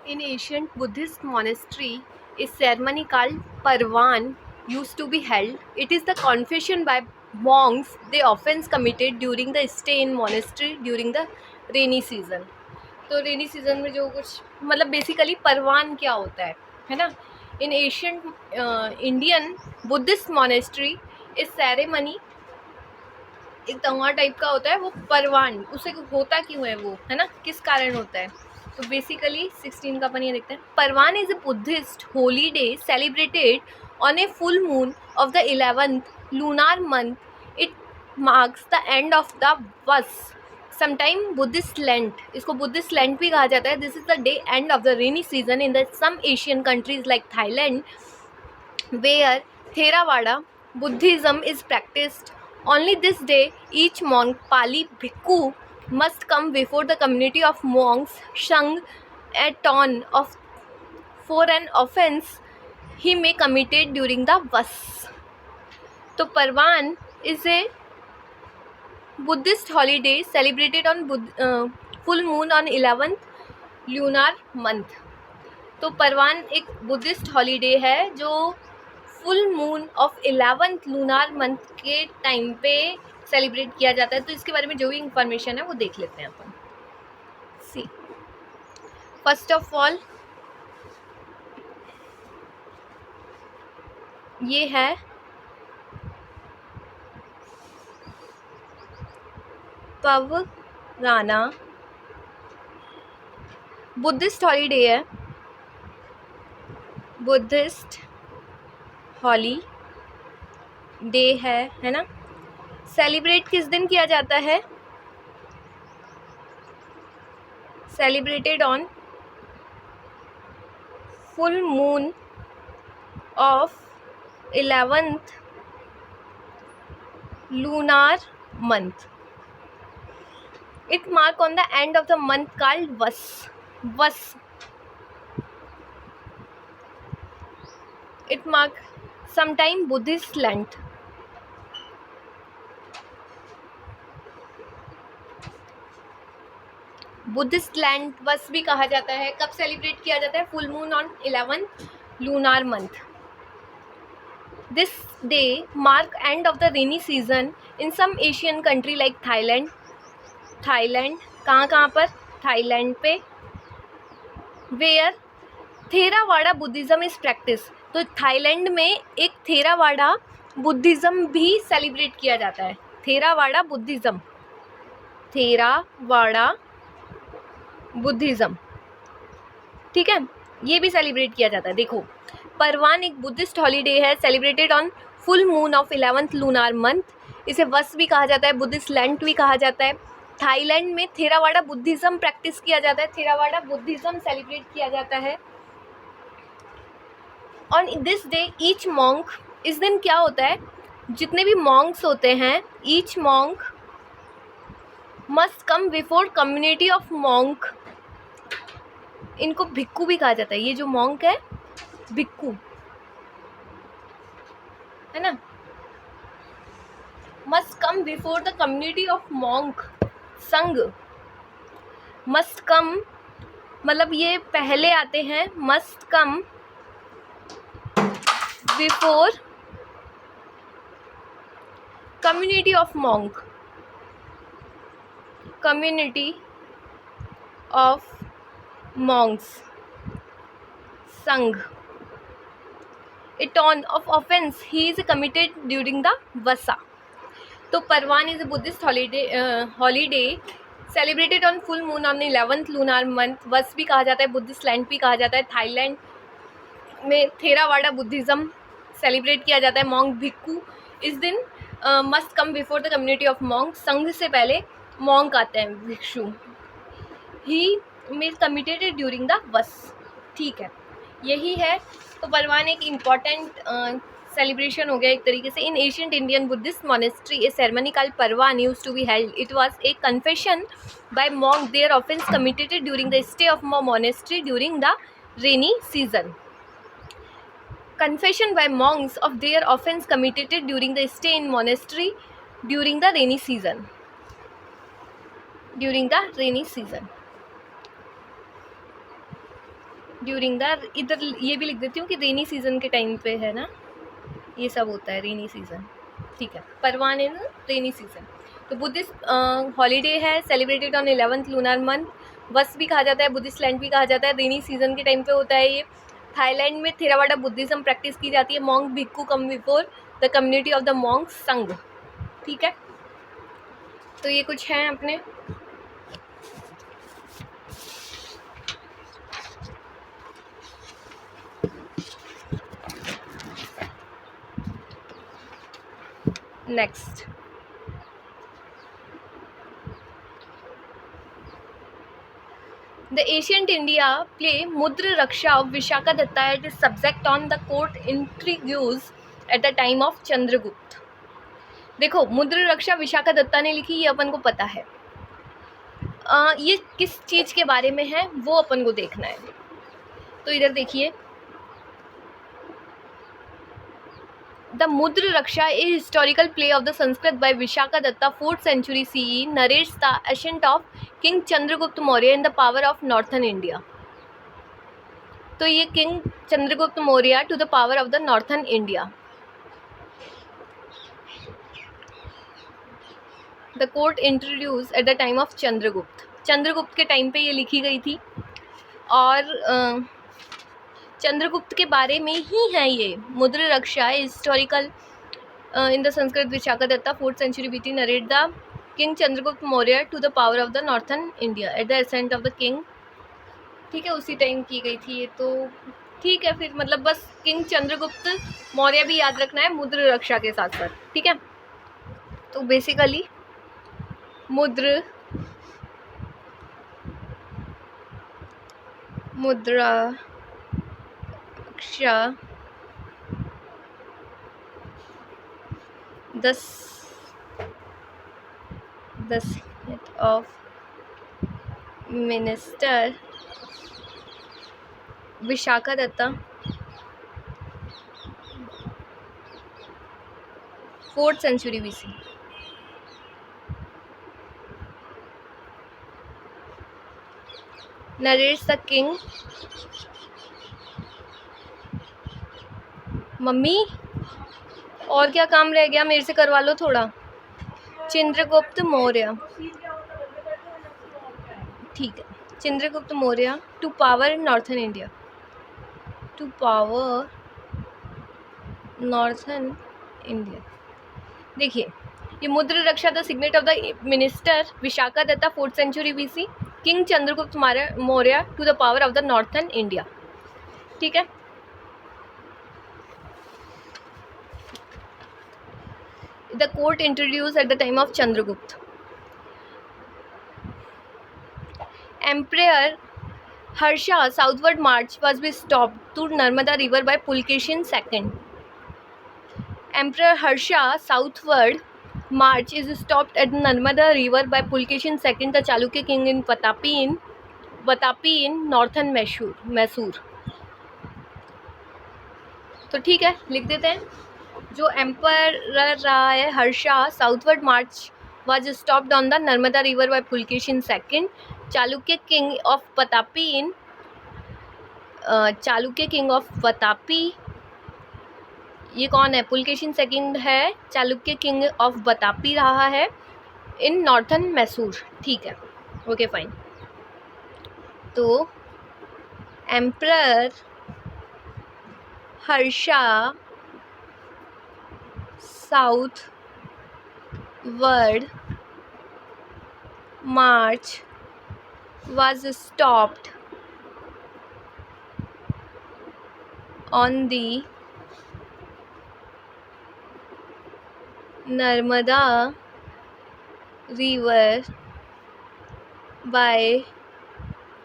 In ancient Buddhist monastery, a ceremony called Parvan used to be held. It is the confession by monks they often committed during the stay in monastery during the rainy season. तो rainy season में जो कुछ मतलब basically परवान क्या होता है ना. इन एशियंट इंडियन बुद्धिस्ट मॉनेस्ट्री इस सेरेमनी एक तंगा टाइप का होता है, वो परवान उसे होता क्यों है वो, है ना, किस कारण होता है. तो बेसिकली 16 का अपन ये देखते हैं. Pavarana is a Buddhist holy day celebrated on a full moon of the 11th lunar month. It marks the end of the Vassa, sometime Buddhist Lent, इसको बुद्धिस्ट लेंट भी कहा जाता है. This is the day end of the rainy season in the some Asian countries like Thailand where Theravada Buddhism is practiced. Only this day, each monk, Pali Bhikkhu, must come before the community of monks, shung a ton of for an offense he may committed during the vas. So Parvan is a Buddhist holiday celebrated on full moon on 11th lunar month. तो परवान एक Buddhist holiday है जो full moon of 11th lunar month के time पे celebrate किया जाता है. तो इसके बारे में जो भी इंफॉर्मेशन है वो देख लेते हैं अपन. सी, फर्स्ट ऑफ ऑल ये है पवराना, बुद्धिस्ट हॉलीडे है, बुद्धिस्ट हॉली डे है ना. सेलिब्रेट किस दिन किया जाता है? Celebrated on full moon of 11th lunar month. It mark on the end of the month called vas. Vas. It mark sometime Buddhist Lent. Buddhist land वस भी कहा जाता है. कब सेलिब्रेट किया जाता है? Full moon on 11th lunar month. This day mark end of the rainy season in some Asian country like Thailand. Thailand कहाँ पर? थाईलैंड पे. Where Theravada Buddhism is practice. तो थाईलैंड में एक थेरावाड़ा बुद्धिज़्म भी सेलिब्रेट किया जाता है. थेरावाड़ा बुद्धिज़्म, थेरावाड़ा बुद्धिज़्म, ठीक है, ये भी सेलिब्रेट किया जाता है. देखो, परवान एक बुद्धिस्ट हॉलीडे है celebrated on full moon of 11th lunar month. इसे वस भी कहा जाता है, बुद्धिस्ट लेंट भी कहा जाता है. थाईलैंड में थेरावाड़ा बुद्धिज़्म प्रैक्टिस किया जाता है, थेरावाड़ा बुद्धिज़्म सेलिब्रेट किया जाता है. On this day each monk, इस दिन क्या होता है, जितने भी मॉन्क्स होते हैं, each monk must come before community of monk. इनको भिक्खू भी कहा जाता है. ये जो मॉन्क है भिक्खू है ना. Must come before the community of monk, संघ. मस्ट कम मतलब ये पहले आते हैं. Must come before community of monk, community of monks, संघ. A ton of offense he is committed during the vasa. तो परवान is a Buddhist holiday celebrated on full moon on 11th lunar month. वस भी कहा जाता है, Buddhist land भी कहा जाता है. थाईलैंड में थेरावाड़ा बुद्धिज़्म सेलिब्रेट किया जाता है. मॉन्क भिक्खू इस दिन must come before the community of monk. संघ से पहले मॉन्क आते हैं, भिक्षु. ही मीन्स कमिटेड ड्यूरिंग द वस. ठीक है, यही है. तो परवान एक इम्पॉर्टेंट सेलिब्रेशन हो गया एक तरीके से. In ancient Indian Buddhist monastery a ceremony called Pavarana used to be held. It was a confession by monk their offence committed during the stay of monastery during the rainy season. Confession by monks of their offense committed during the stay in monastery during the rainy season. During the rainy season. During the, इधर ये भी लिख देती हूँ कि rainy season के time पे है ना, ये सब होता है रेनी सीजन, ठीक है। परवान इन रेनी सीजन। तो बुद्धिस्ट हॉलीडे है, celebrated on 11th lunar month. वस भी कहा जाता है, बुद्धिस्ट लैंड भी कहा जाता है, रेनी सीजन के टाइम पे होता है ये। थाईलैंड में थेरावाडा बुद्धिज्म प्रैक्टिस की जाती है। मॉन्क भिक्खू come before the community of the monk संघ, ठीक है। तो ये कुछ हैं अपने। Next, The ancient India play Mudra Raksha of Vishakadatta at is subject on the court intrigues at the time of Chandragupta. देखो, मुद्र रक्षा विशाखादत्ता ने लिखी, ये अपन को पता है। ये किस चीज के बारे में है वो अपन को देखना है। तो इधर देखिए, The Mudra Raksha, a historical play of the Sanskrit by Vishakadatta, 4th century CE, narrates the ascent of King Chandragupta Maurya in the power of northern India. तो ये king Chandragupta Maurya to the power of the northern India. The court introduce at the time of Chandragupta, Chandragupta के time पे ये लिखी गई थी, और चंद्रगुप्त के बारे में ही है ये। Mudra Raksha historical in the Sanskrit Vishakhadatta 4th century BT narrate the king Chandragupta Maurya to the power of the northern India at the ascent of the king, ठीक है, उसी टाइम की गई थी ये। तो ठीक है, फिर मतलब बस किंग चंद्रगुप्त मौर्य भी याद रखना है मुद्र रक्षा के साथ साथ, ठीक है। तो basically Mudra Raksha 10 of minister Vishakhadatta 4th century BC। narrates the king, mummy और क्या काम रह गया मेरे से करवा लो थोड़ा। चंद्रगुप्त मौर्य, ठीक है, Chandragupta Maurya to power northern India, to power northern India. देखिए, ये Mudra Raksha the signet of the minister Vishakhadatta 4th century BC, king Chandragupta Maurya to the power of the northern India, ठीक है। The court introduced at the time of Chandragupta. Emperor Harsha southward march was be stopped to Narmada river by Pulkesin II. Emperor Harsha southward march is stopped at Narmada river by Pulkesin II, the Chalukya king in Vatapi in northern Mysore. तो ठीक है, लिख देते हैं। जो emperor रहा है Harsha, southward march was stopped on the Narmada river by Pulakeshin II, Chalukya king of Vatapi in Chalukya king of Vatapi, ये कौन है? पुलकेशिन II है, चालुक्य किंग ऑफ वतापी रहा है इन नॉर्थन मैसूर, ठीक है, ओके फाइन। तो emperor Harsha southward march was stopped on the Narmada river by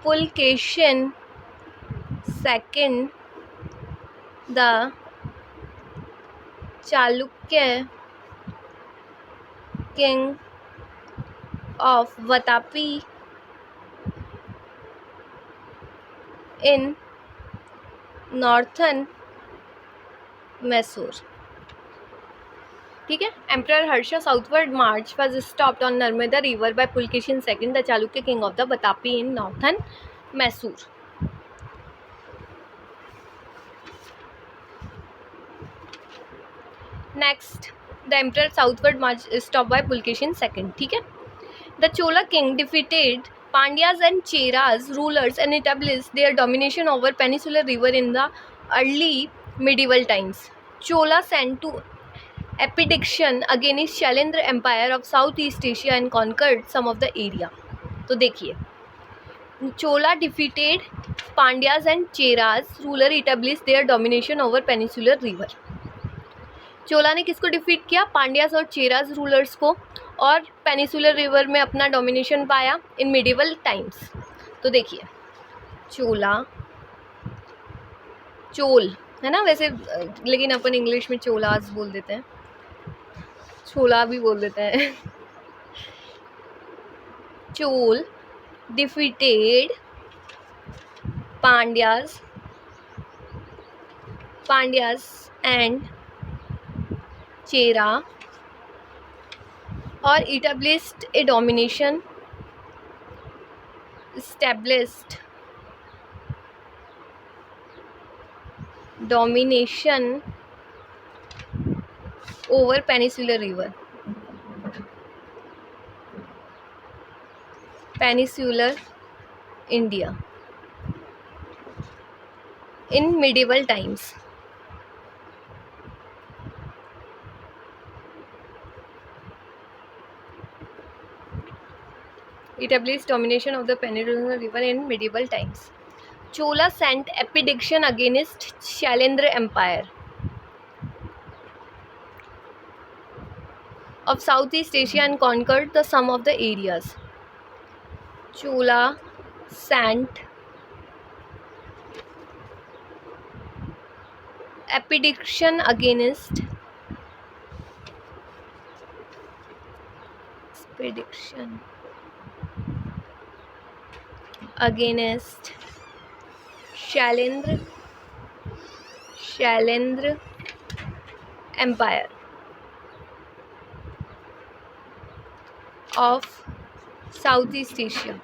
Pulkesin II, the Chalukya king of Vatapi in northern Mysore, ठीक है। Emperor Harsha southward march was stopped on Narmada river by Pulakeshin II, the Chalukya king of the Vatapi in northern Mysore. Next, the emperor southward march stop by Pulakeshin second. ठीक है. The Chola king defeated Pandyas and Cheras rulers and established their domination over Peninsular River in the early medieval times. Chola sent to expedition against Shailendra Empire of Southeast Asia and conquered some of the area. तो देखिए, Chola defeated Pandyas and Cheras ruler established their domination over Peninsular River. चोला ने किसको defeat किया? पांड्यास और Cheras rulers को, और peninsular river में अपना डोमिनेशन पाया इन मिडिवल टाइम्स. तो देखिए, चोल है ना वैसे, लेकिन अपन इंग्लिश में चोलास बोल देते हैं, छोला भी बोल देते हैं. चोल डिफीटेड पांड्यास एंड चेरा और established domination over Peninsular River. Peninsular India in medieval times. Established domination of the Peninsular River in medieval times. Chola sent expedition against Shailendra Empire of Southeast Asia and conquered the some of the areas. Chola sent expedition against Shailendra Empire of Southeast Asia.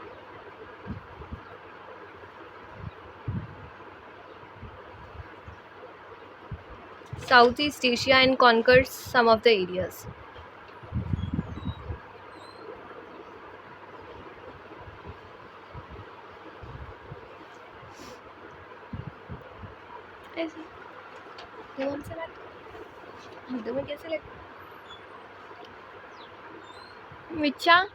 And conquered some of the areas. Micha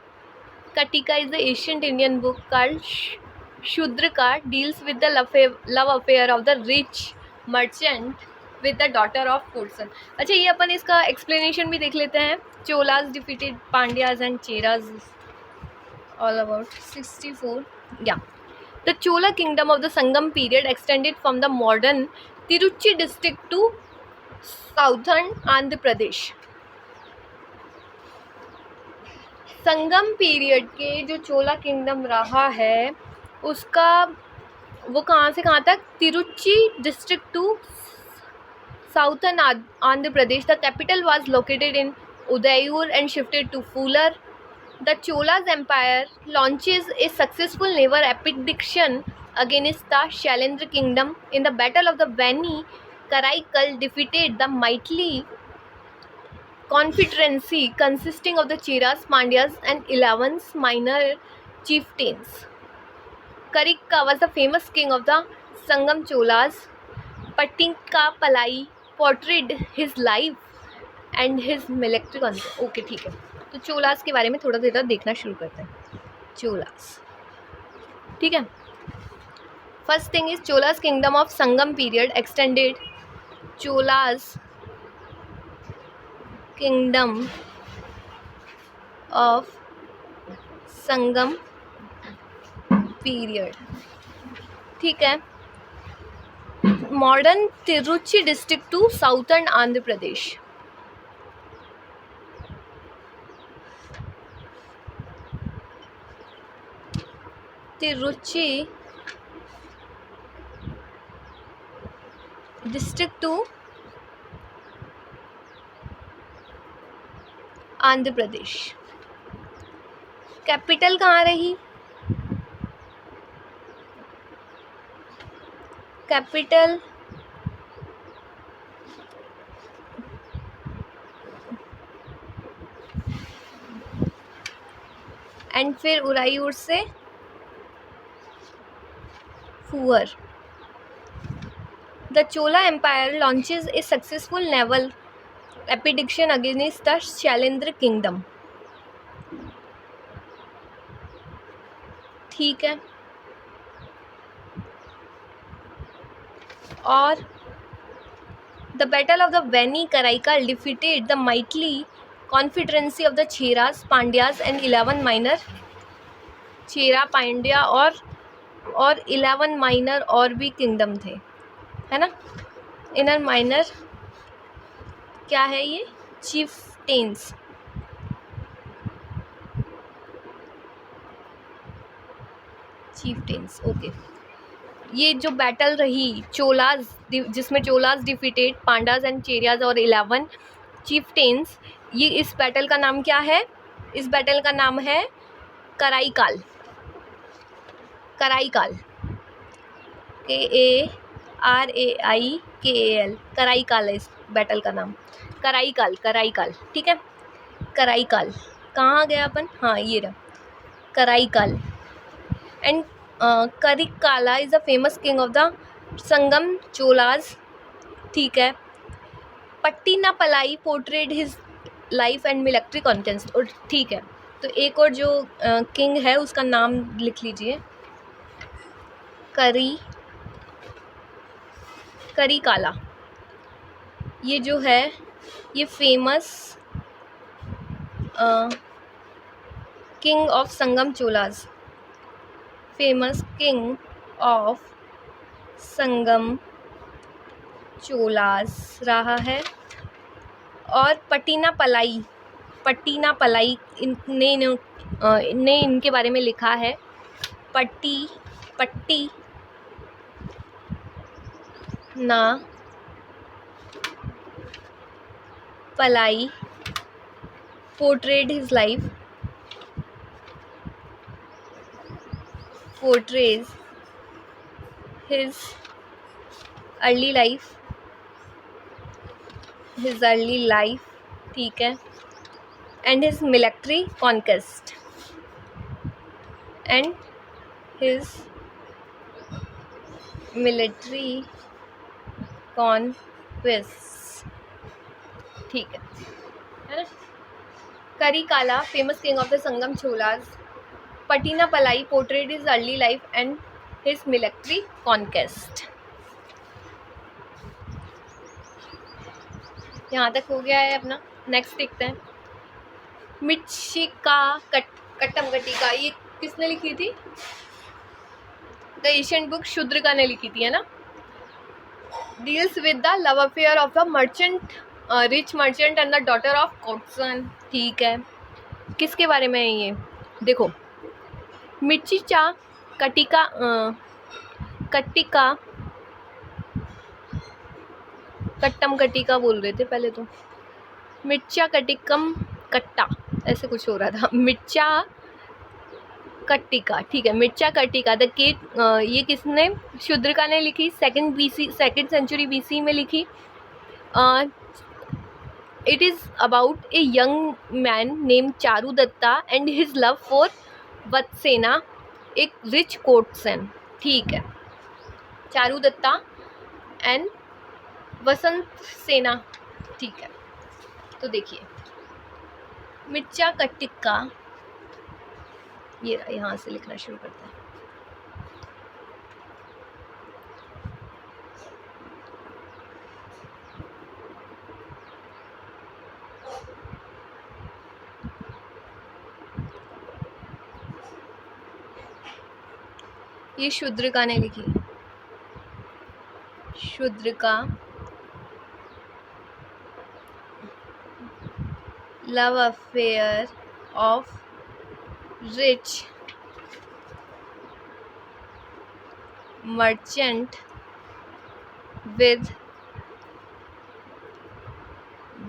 Katika is the ancient Indian book called Shudraka, deals with the love affair of the rich merchant with the daughter of Porson. अच्छा, ये अपन इसका explanation भी देख लेते हैं. Cholas defeated Pandyas and Cheras. All about 64. Yeah. The Chola kingdom of the Sangam period extended from the modern Tiruchi district to southern Andhra Pradesh. Sangam period के जो चोला kingdom रहा है उसका वो कहाँ से कहाँ तक? Tiruchi district to southern Andhra Pradesh. The capital was located in Udaipur and shifted to Puhar. The Cholas empire launches a successful naval expedition against the Shailendra kingdom in the battle of the Venni Karaikal, defeated the mightily confederacy consisting of the Cheras, Pandyas and 11 minor chieftains. Karika was the famous king of the Sangam Cholas. Patinka Palai portrayed his life and his military concept. Okay, ठीक है. तो चोलास के बारे में थोड़ा देर देखना शुरू करते हैं. चोलास, ठीक है. First thing is Cholas kingdom of Sangam period extended. Cholas kingdom of Sangam period, ठीक है. Modern Tiruchi district to southern Andhra Pradesh. Tiruchi district to Andhra Pradesh. Capital कहाँ रही? कैपिटल एंड फिर उरायूर से Puhar. The Chola empire launches a successful naval expedition against the Shailendra kingdom. ठीक है, और the battle of the Venni Karaikal defeated the mightily confederacy of the Cheras Pandyas and 11 minor. Chera Pandya और 11 minor और भी किंगडम थे, है ना। इनर माइनर क्या है ये? चीफटेन्स। Chieftains, okay. ये जो बैटल रही चोलाज, जिसमें चोलाज डिफीटेड पांडास एंड चेरियाज और 11 चीफटेन्स, ये इस बैटल का नाम क्या है? इस बैटल का नाम है कराईकाल। कराईकाल, KARAIKAL, कराईकाल है इस बैटल का नाम। कराईकाल, कराईकाल, ठीक है। कराईकाल कहाँ गया अपन? हाँ, ये रहा Karaikal. And Karikala is the famous king of the Sangam Cholas, ठीक है। Pattinappalai portrayed his life and military contest, और ठीक है। तो एक और जो किंग है उसका नाम लिख लीजिए, करिकाला। ये जो है ये famous king of Sangam Cholas, famous king of Sangam Cholas रहा है। और पट्टिनापलाई ने इनके बारे में लिखा है। पट्टी ना पलाई portrayed his life, portrays his early life, ठीक है, and his military conquest, and his military conquests, ठीक है ना। Karikala famous king of the Sangam Cholas, Pattinappalai portrayed his early life and his military conquest. यहाँ तक हो गया है अपना। नेक्स्ट देखते हैं मिर्चिका कट्टमगट्टिका। ये किसने लिखी थी? द एशियन बुक शूद्रका ने लिखी थी, है ना। Deals with the love affair of the merchant, rich merchant and the daughter of courtesan, ठीक है। किसके बारे में है ये? देखो, मिर्चिका कट्टिका कट्टम कट्टिका बोल रहे थे पहले तो, मिर्चा कट्टिकम कट्टा ऐसे कुछ हो रहा था। मिर्चा कट्टिका, ठीक है। मिर्चा कट्टिका द केट, ये किसने? शूद्रका ने लिखी, सेकेंड सेंचुरी BC में लिखी। It is about a young man name Charudatta and his love for Vatsena, एक रिच कोर्टसन, ठीक है। चारू दत्ता एंड वसंत सेना, ठीक है। तो देखिए मिर्चा कट्टिका, ये यहाँ से लिखना शुरू करते हैं। ये शूद्रका ने लिखी, Shudraka love affair of rich merchant with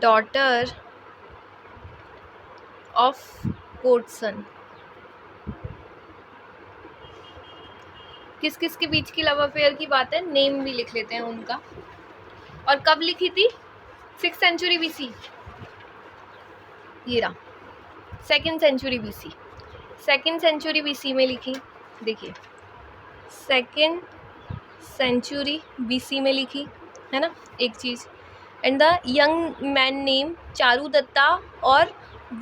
daughter of courtesan. किस किस के बीच की लव अफेयर की बात है? नेम भी लिख लेते हैं उनका। और कब लिखी थी? 6th सेंचुरी BC, ये रहा 2nd century BC। Second century BC में लिखी, देखिए सेकेंड सेंचुरी BC में लिखी है ना एक चीज़। And the young man name Charudatta और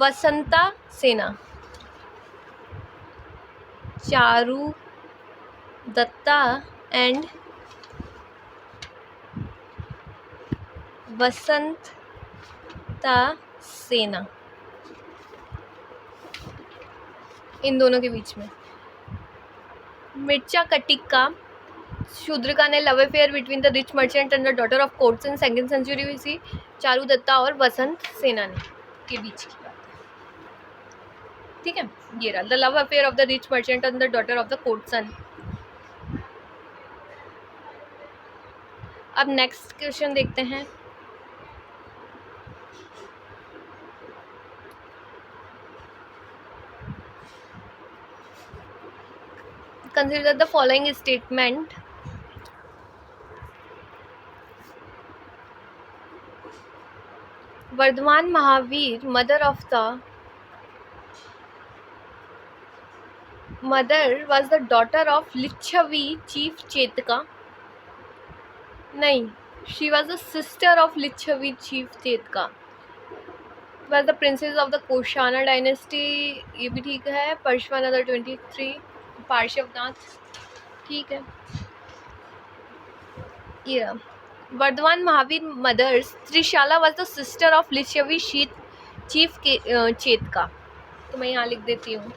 वसंता सेना, चारुदत्ता एंड वसंता सेना, इन दोनों के बीच में मिर्चा कटिका शूद्रका ने love affair between the rich merchant and the daughter of courts in second century BC, Charudatta और वसंत सेना ने के बीच की बात है, ठीक है। ये रहा the love affair of the rich merchant and the daughter of the courtesan. अब नेक्स्ट क्वेश्चन देखते हैं। Consider the following statement. Vardhaman Mahavir mother was the daughter of Lichchhavi chief Chetaka, नहीं, she was the sister of Lichchhavi chief Chetaka, was the princess of the Koshalan dynasty, ये भी ठीक है। परशुराम 23 पार्श्वनाथ, ठीक है। ये Vardhaman Mahavir mother's Trishala was the sister of Lichchhavi chief Chetaka, तो मैं यहाँ लिख देती हूँ,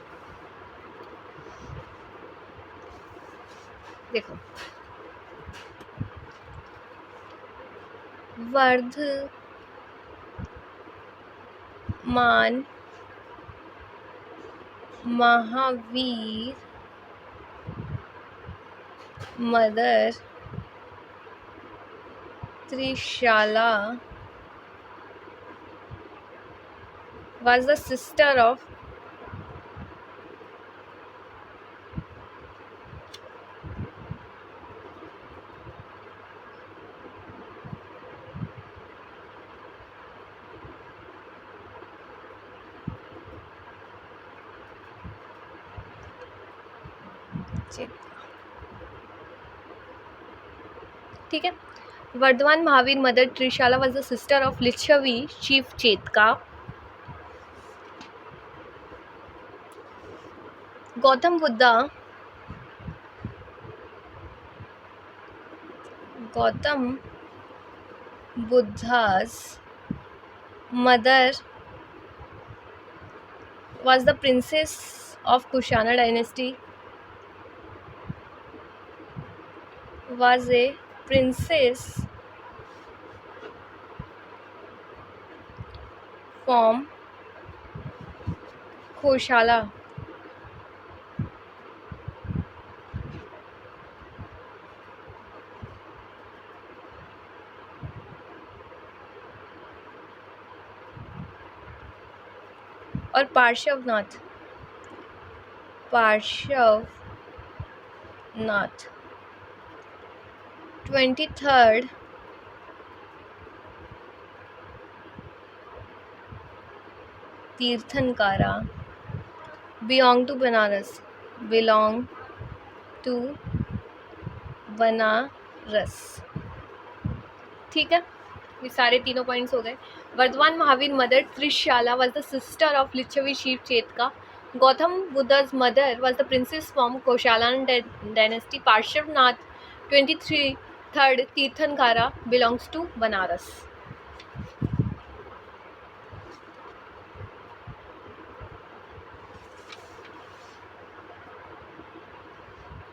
देखो Vardhaman Mahavir mother Trishala was the sister of ठीक है। Vardhaman Mahavir mother Trishala was the sister of Lichchhavi chief Chetaka. Gautam Buddha's mother was the princess of Kushana dynasty, was a princess from Koshala, और Parshvanath 23rd Tirthankara belong to Banaras, ठीक है। ये सारे तीनों पॉइंट्स हो गए। Vardhaman Mahavir mother Trishala was the sister of Lichchhavi chief Chetaka. Gautam Buddha's mother was the princess from Koshalan dynasty. Parshvanath 23rd tirthankara belongs to Banaras.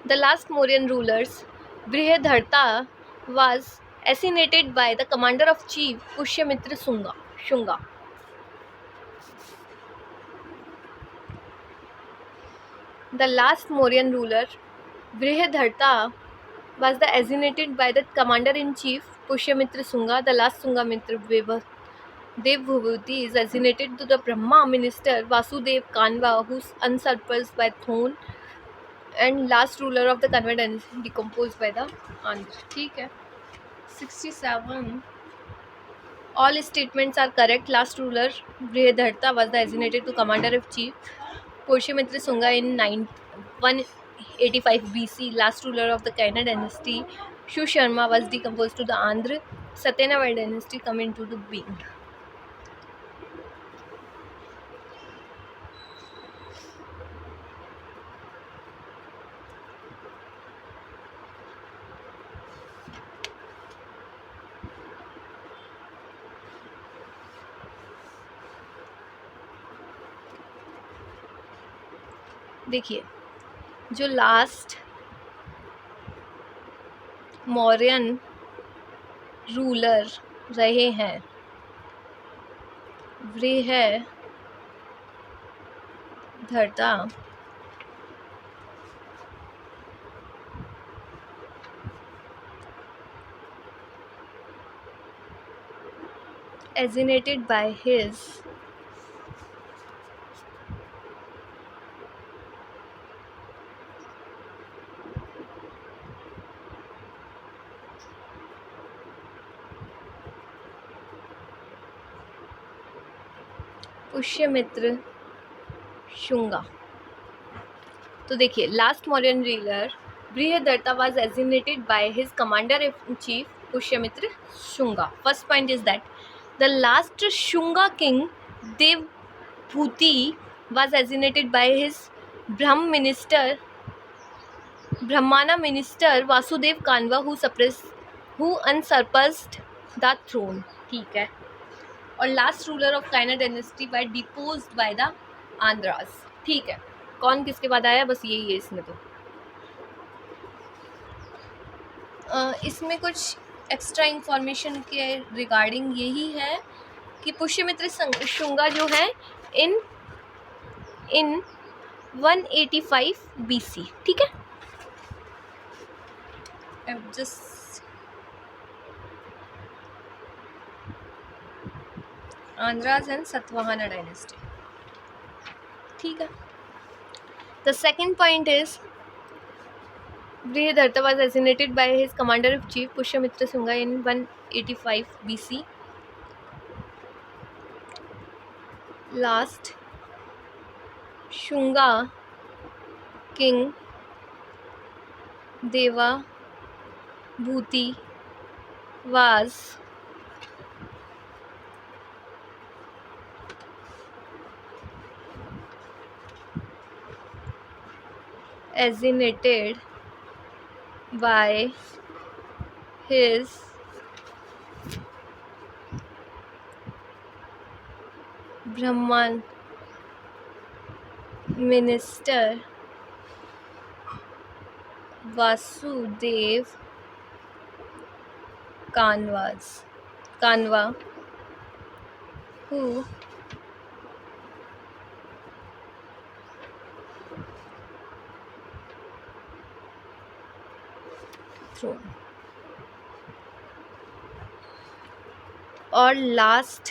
The last Mauryan rulers, Brihadartha, was assassinated by the commander of chief Pushyamitra Shunga. The last Mauryan ruler, Brihadartha, was assassinated by the commander-in-chief Pushyamitra Shunga. The last Shungamitra Devbhubhuti is assassinated to the Brahma minister Vasudev Kanva, who is usurped by Thon, and last ruler of the Kanva dynasty decomposed by the Andhra, ठीक है। 67 all statements are correct. Last ruler Brihadartha was assassinated to commander of chief Pushyamitra Sunga in 185 BC, last ruler of the Kaina dynasty. Shu Sharma was decomposed to the Andhra. Satyanava dynasty come into the being. देखिए, जो last Mauryan ruler रहे हैं बृहधर्ता assassinated by his Pushyamitra Shunga. तो देखिए, last Mauryan ruler Brihadratha was assassinated by his commander in chief Pushyamitra Shunga. First point is that the last Shunga king Devbhuti was assassinated by his Brahmana minister Vasudev Kanva who usurped the throne. ठीक है। और last ruler of Kanva dynasty by deposed by the Andhras. ठीक है, कौन किसके बाद आया, बस यही है इसमें। तो इसमें कुछ एक्स्ट्रा इंफॉर्मेशन के रिगार्डिंग यही है कि पुष्यमित्र शुंगा जो है इन 185 BC। ठीक है, just Andhras and Satvahana dynasty. ठीक है। The second point is Brihadharta was assassinated by his commander in chief Pushyamitra Shunga in 185 BC. Last Shunga king Devabhuti was assassinated by his Brahman minister Vasudev Kanva who throne। और last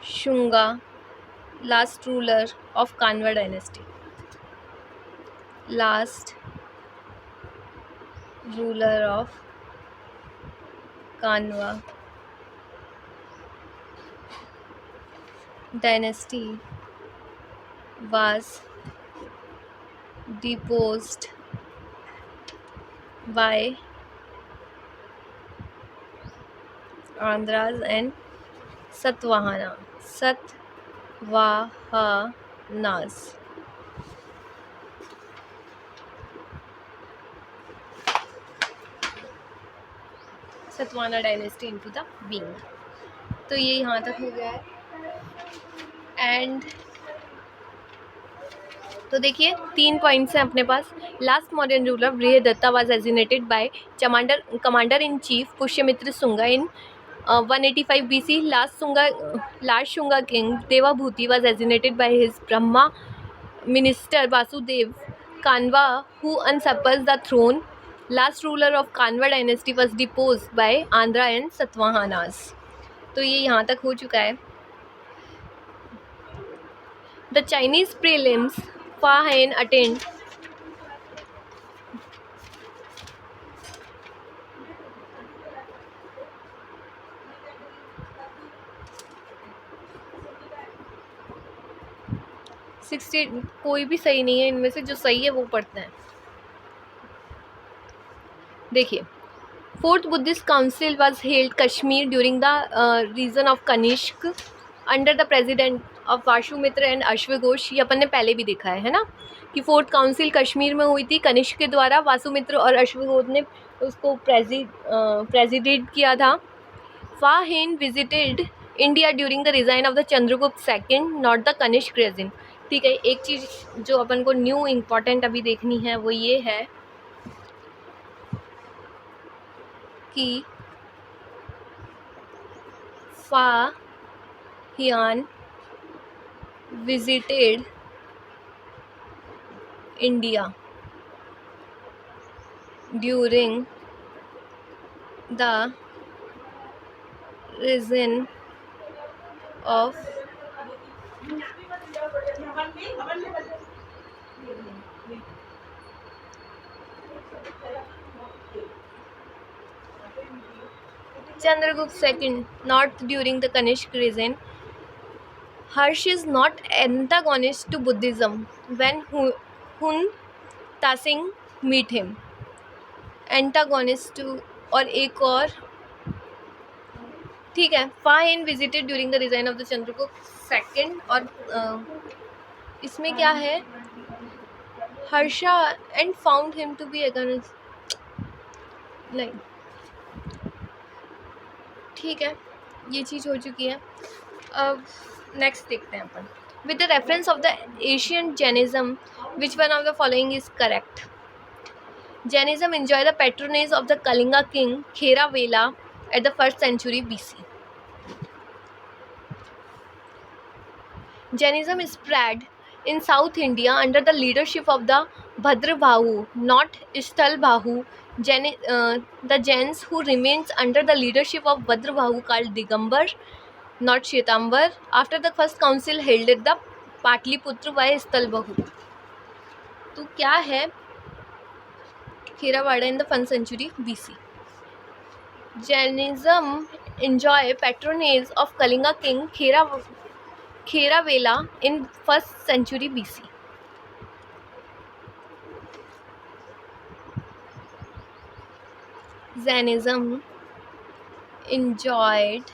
Shunga, last ruler of Kanva dynasty, last ruler of Kanva dynasty was deposed by Andhras and Satavahanas. Satavahana dynasty into the being. तो ये यहाँ तक हो गया है। And तो देखिए 3 पॉइंट्स हैं अपने पास। Last Mauryan ruler Brihadratha was assassinated by commander in chief Pushyamitra Shunga in 185 BC। Last Shunga king Devabhuti was assassinated by his Brahma minister Vasudev Kanva who usurped the throne. Last ruler of Kanva dynasty was deposed by Andhra and Satavahanas. तो ये यहाँ तक हो चुका है। The Chinese prelims Fa Hien attend 60 कोई भी सही नहीं है इनमें से, जो सही है वो पढ़ते हैं। देखिए, fourth Buddhist council was held Kashmir during the region of Kanishka under the president of Vasumitra and अश्वघोष। ये अपन ने पहले भी देखा है ना, कि फोर्थ काउंसिल कश्मीर में हुई थी कनिष्क के द्वारा, वासुमित्र और अश्वघोष ने उसको प्रेजिडेंट किया था। Fa Hien visited India during the reign of the Chandragupta II, not the Kanishk regime। ठीक है, एक चीज़ जो अपन को न्यू इम्पॉर्टेंट अभी देखनी है वो ये है कि फा हियान visited India during the reign of Chandragupta II, not during the Kanishk reign। Harsh is not antagonist to Buddhism when Hun Tasing meet him। Antagonist to, और एक और, ठीक है, Fa Hien visited during the reign of the Chandragupta second, और इसमें क्या है, Harsha and found him to be against, नहीं, ठीक है, ये चीज़ हो चुकी है। अब नेक्स्ट देखते हैं अपन, with the reference of the Asian Jainism which one of the following is correct. Jainism enjoyed the patronage of the Kalinga king Kheravela at the 1st century BC। Jainism spread in South India under the leadership of the Bhadrabahu, not Ishtalbahu। The Jains who remains under the leadership of Bhadrabahu called Digambar, not Shwetambar, after the first council held at the Patliputra by Ishtalbahu। तो क्या है, Kheravada in the 1st century BC। Jainism enjoy patronage of Kalinga king Kheravela in 1st century BC। Jainism enjoyed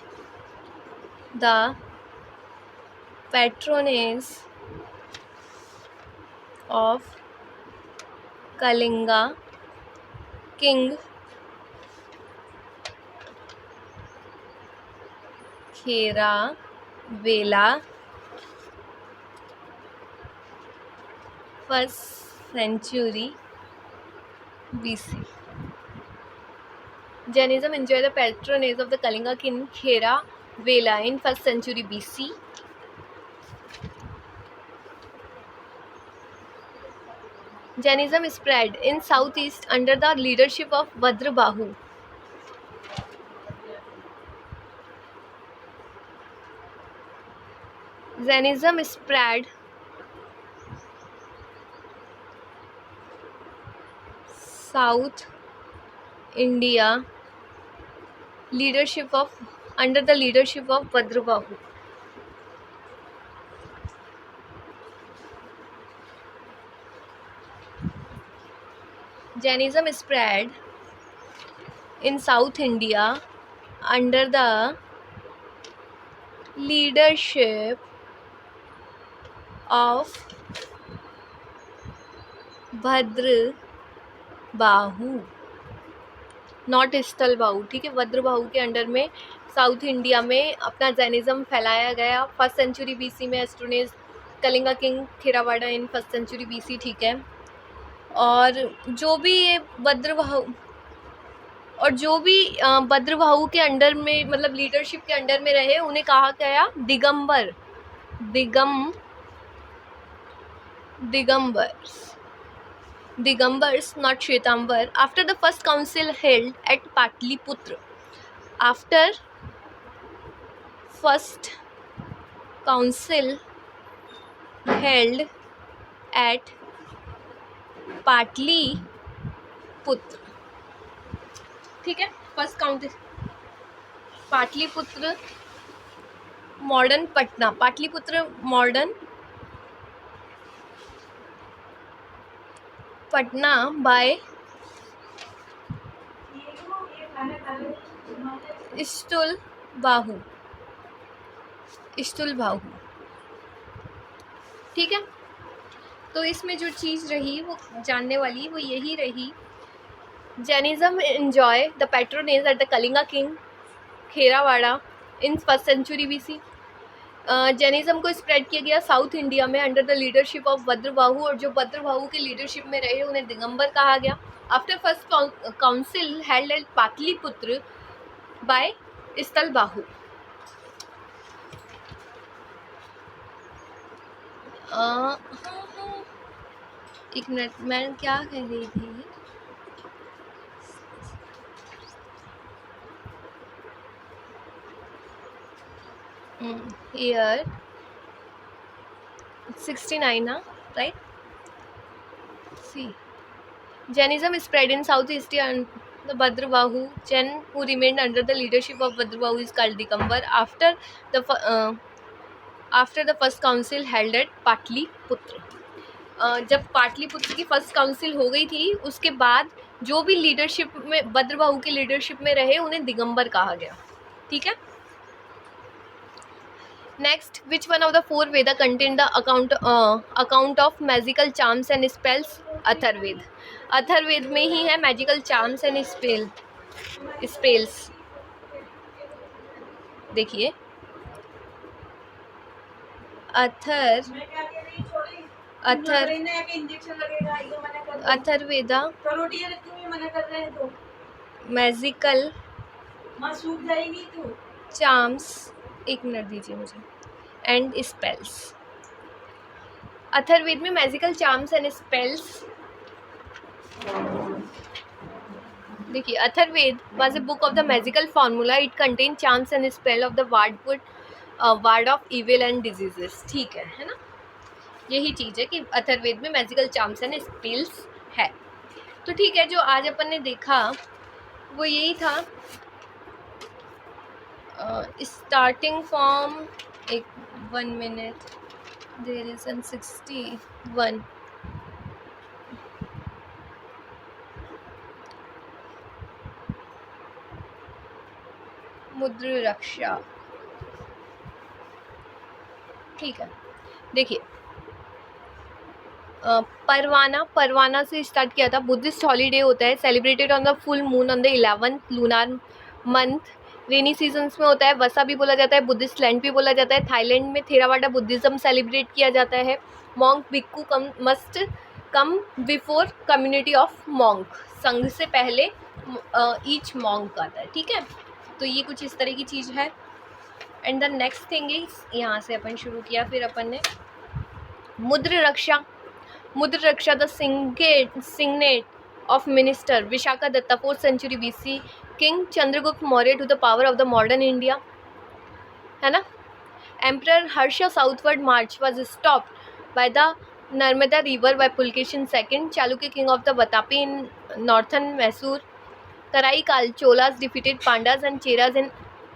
the patronage of Kalinga king Kheravela 1st century BC। Jainism enjoyed the patronage of the Kalinga king Kheravela in 1st century BC। Jainism spread in southeast under the leadership of Bhadrabahu। Jainism spread South India under the leadership of Bhadrabahu। Jainism spread in South India under the leadership of Bhadrabahu, not Sthalabahu. ठीक है, भद्रबाहु के under में south India में अपना Jainism फैलाया गया 1st century BC में। एस्ट्रोनेज Kalinga king Kharavela इन 1st century BC। ठीक है, और जो भी ये भद्रबाहु के अंडर में, मतलब लीडरशिप के अंडर में रहे, उन्हें कहा गया Digambars, not Shwetambar। After the first council held at Patliputra, after first council held at Pataliputra, ठीक है, first council Pataliputra, modern Patna, Pataliputra modern Patna by इस्तुल बाहू, इस्तुल बाहू। ठीक है, तो इसमें जो चीज़ रही वो जानने वाली वो यही रही, Jainism enjoy the patronage at the Kalinga king Kharavela in first century BC। Jainism को स्प्रेड किया गया साउथ इंडिया में under the leadership of Bhadrabahu, और जो भद्रबाहु के लीडरशिप में रहे उन्हें दिगंबर कहा गया। After first council held at Pataliputra by स्थल बाहु। एक मिनट, मैं क्या कह रही थी? ईयर 69 ना, right? See Jainism spread in South Asia and the Bhadrabahu. Jain who remained under the leadership of Bhadrabahu is called Digambar after the first council held at Pataliputra. जब पाटलिपुत्र की फर्स्ट काउंसिल हो गई थी उसके बाद जो भी लीडरशिप में भद्रबाहु की लीडरशिप में रहे उन्हें दिगंबर कहा गया। ठीक है, next, which one of the 4 Veda contain the account of magical charms and spells? Atharvaveda. Atharvaveda में ही है मैजिकल चार्म्स एंड स्पेल्स। देखिए, अथर्ववेदा मैजिकल चार्म्स, एक मिनट दीजिए मुझे, एंड स्पेल्स। अथर्ववेद में मैजिकल चार्म्स एंड स्पेल्स, देखिए, Atharvaveda was a book of the magical formula, it contain charms and spell of the ward of evil and diseases. ठीक है ना, यही चीज़ है कि अथर्ववेद में मैजिकल चार्म्स एंड स्पेल्स है। तो ठीक है, जो आज अपन ने देखा वो यही था, starting from 1 minute, there is 61 Mudrarakshasa. ठीक है, देखिए, परवाना से स्टार्ट किया था। बुद्धिस्ट हॉलीडे होता है, celebrated on the full moon on the 11th lunar month. Rainy seasons में होता है। वसा भी बोला जाता है, बुद्धिस्ट लैंड भी बोला जाता है। थाईलैंड में थेरावाडा बुद्धिज़्म सेलिब्रेट किया जाता है। मॉन्क भिक्खू must come before community of monk, संघ से पहले ईच मॉन्क आता है। ठीक है, तो ये कुछ इस तरह की चीज़ है। And the next thing is, यहाँ से अपन शुरू किया, फिर अपन ने Mudra Raksha the signet of minister Vishakhadatta 4th century BC, king Chandragupta Maurya to the power of the modern India, है ना। Emperor Harsha southward march was stopped by the Narmada river by Pulakeshin II, Chalukya king of the Vatapi in northern Mysore. Karaikal Cholas defeated Pandyas and Cheras in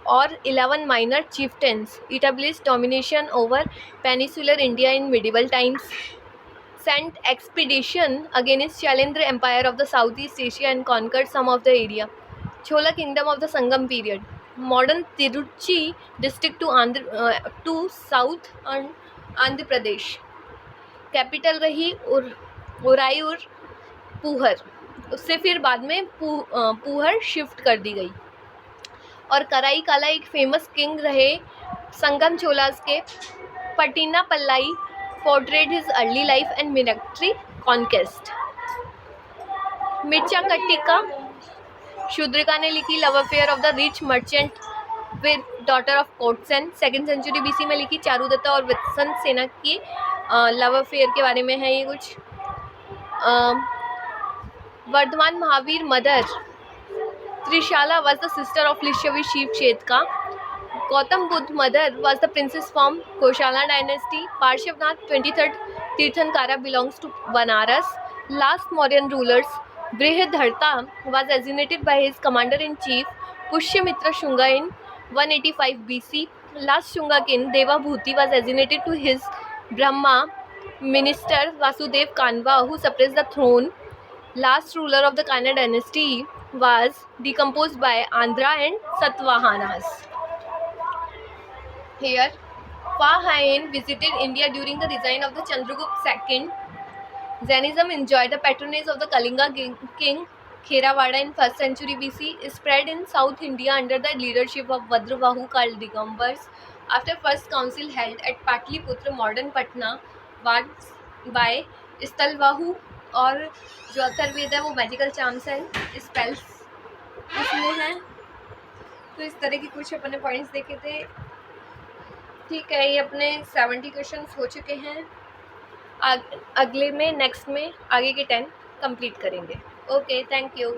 और 11 minor chieftains established domination over peninsular India in medieval times. Sent expedition against Shailendra Empire of the Southeast Asia and conquered some of the area. Chola Kingdom of the Sangam period. Modern Tiruchi district to south and Andhra Pradesh. Capital रही उरायूर पूहर, उससे फिर बाद में Puhar shift कर दी गई। और कराई काला एक फेमस किंग रहे संगम चोलास के। Pattinappalai portrait his early life and military conquest. Mrichchhakatika Shudraka ने लिखी। Love affair of the rich merchant with daughter of courtesan 2nd century BC में लिखी। चारुदत्ता और वत्संत सेना की लव अफेयर के बारे में है ये कुछ। Vardhaman Mahavir mother Trishala was the sister of Lishavi Shiv Shetka. Gautam Buddha mother was the princess from Koshala dynasty. Parshvanath 23rd Tirthankara belongs to Banaras. Last Mauryan rulers Brihadharta was assassinated by his commander-in-chief Pushyamitra Shunga in 185 BC. Last Shunga king Devabhuti was assassinated to his Brahma minister Vasudev Kanva, who suppressed the throne Last ruler of the Kanna dynasty was decomposed by Andhra and Satavahanas. Here, Fa Hien visited India during the reign of the Chandragupta II. Jainism enjoyed the patronage of the Kalinga king Kheravada in 1st century BC. It spread in South India under the leadership of Vadravahu called Digambars. After first council held at Patliputra, modern Patna, was by Istalvahu और जो अथर्ववेद है वो magical charms and spells इसमें है। तो इस तरह की कुछ अपने पॉइंट्स देखे थे। ठीक है, ये अपने 70 क्वेश्चंस हो चुके हैं। अगले में नेक्स्ट में आगे के 10 कंप्लीट करेंगे। Okay, thank you.